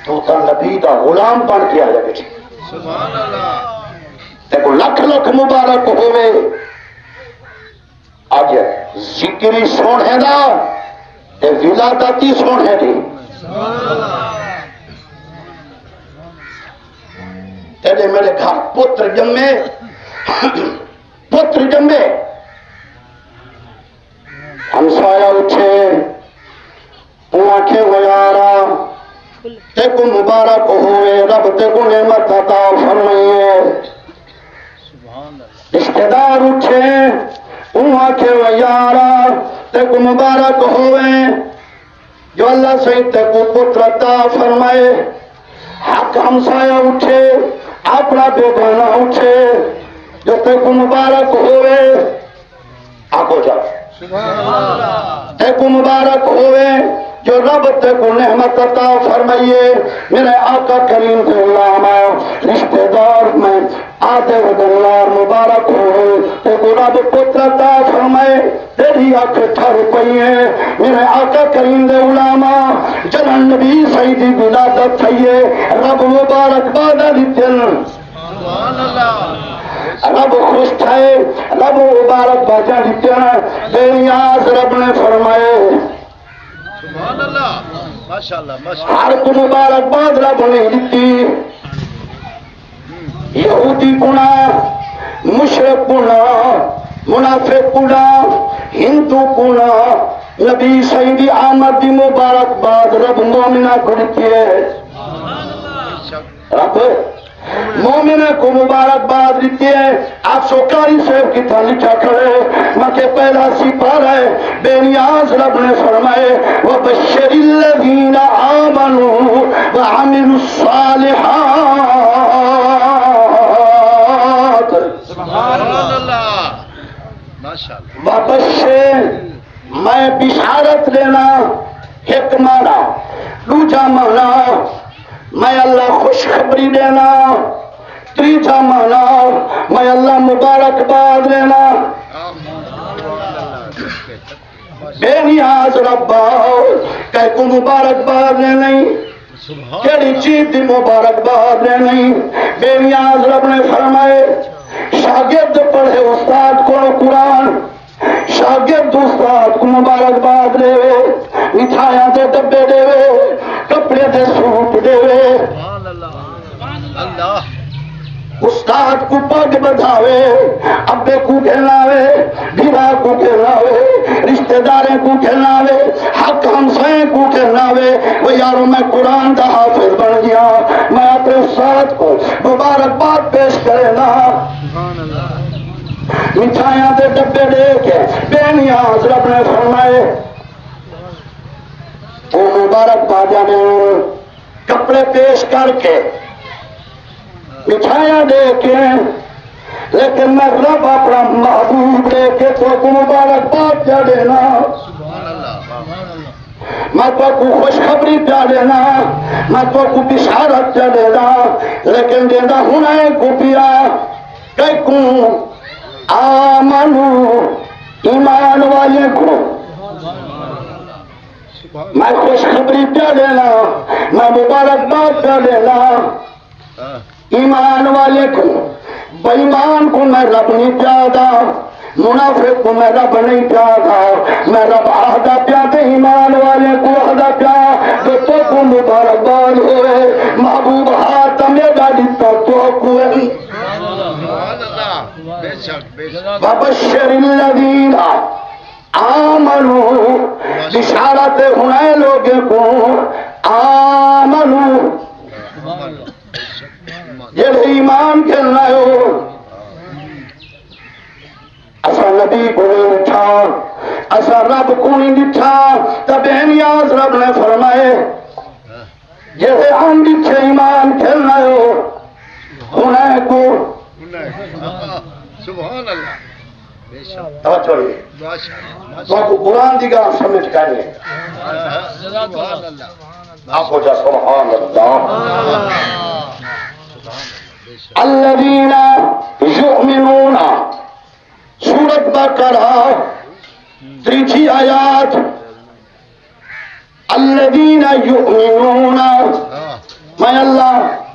تو تا نبی دا غلام بن کے آیا بیٹھے سبحان اللہ دیکھو لکھ لکھ مبارک ہوئے اج ذکری سونے دا تے ولادتی سونے دی تیرے میرے گھر پتر جمے ہمسایا اٹھے آنکھیں ویارا تے کو مبارک ہوئے رب تے کو نعمت عطا فرمائیے رشتہ دار اٹھے آنکھیں ویارا تے کو مبارک ہوئے جو اللہ صحیح تے کو پتر عطا فرمائے حق ہمسایا اٹھے اپنا بیگانہ اٹھے جو تے کو مبارک ہوئے آگو جا تے کو مبارک ہوئے جو رب تے کو نعمت عطا فرمائیے میرے آقا کریم کے غلام رشتہ دار میں آدھے ودنار مبارک ہوئے تے کو رب پتر عطا فرمائے تیری آنکھ ٹھر پئی ہے میرے آقا کریم کے غلام جنن نبی سیدی ولادت تھئیے رب مبارک بادہ دیتن سبحان اللہ رب خوش تھے رب مبارک باجا دیتن بے نیاز رب نے فرمائے سبحان اللہ ماشاءاللہ ماشاءاللہ ہر کو مبارک باد رب نے دیتی یہودی گناہ مشرک گناہ منافق گناہ ہندو گناہ نبی سیدی آمد دی مبارک باد رب مومنہ کو دیتی ہے رب مومنہ کو مبارک باد دیتی ہے آپ سوکاری صاحب کی تھا لکھا کرے مکہ پہلا سپارہ ہے بے نیاز رب نے فرمائے وَبَشِّرِ الَّذِينَ آمَنُوا وَعَمِلُوا الصَّالِحَاتِ سبحان اللہ ماشاءاللہ وَبَشِّرِ میں بشارت لینا ایک مانا دوجا مانا میں اللہ خوشخبری دینا تیجا مانا میں اللہ مبارک باد دینا بے نیاز ربا کہ کو مبارک باد دے نہیں کیڑی چیز دی مبارک باد دے نہیں بے نیاز رب نے فرمائے شاگرد پڑھے استاد کو قرآن شاگرد استاد کو مبارک باد دے مٹھائیاں دے ڈبے دے کپڑے دے سوٹ دے سبحان اللہ اللہ استاد کو پگ بدھاوے ابے کو کھلاوے بھیرا کو کھلاوے رشتہ داریں کو کھلاوے حق ہمسائیں کو کھلاوے وہ یارو میں قرآن کا حافظ بن گیا میں اپنے استاد کو مبارکباد پیش کرے نا سبحان اللہ مٹھائیاں دے ڈبے دے کے بے نیاز رب نے فرمائے وہ مبارک باجا نے کپڑے پیش کر کے مٹھائیاں دے کے لیکن میں رب اپنا محبوب دے کے تو مبارک باد پیا دینا سبحان اللہ میں تو کو خوشخبری پیا دینا میں تو کو بشارت پیا دینا لیکن دینا ہونا ہے کو پیا کہ کوں آمنو ایمان والے کو میں خوشخبری پیا دینا میں مبارک باد پیا دینا ایمان والے کو بےمان کو میں رب نہیں پیادا منافق کو میں رب نہیں پیادا میں رب عہدہ پیادے ایمان والے کو عہدہ پیا تو کو مبارک باد ہوئے محبوب ہاتھ میرا دیتا تو کوئے وَبَشِّرِ الَّذِينَ آمَنُوا بشارت ہونے لوگوں کو آمنوا یہ ایمان کھلنا ہو اسا نبی کو نہیں اٹھا اسا رب کو نہیں اٹھا تب نیاز رب نے فرمائے یہ آن دیچھے ایمان کھلنا ہو ہونے کو سبحان اللہ توجہ رہی تو آپ کو قرآن دی گا سمجھ کریں سبحان اللہ آپ کو جا سبحان اللہ الذین یؤمنون سورت بقرہ تیجی آیات الذین یؤمنون میں اللہ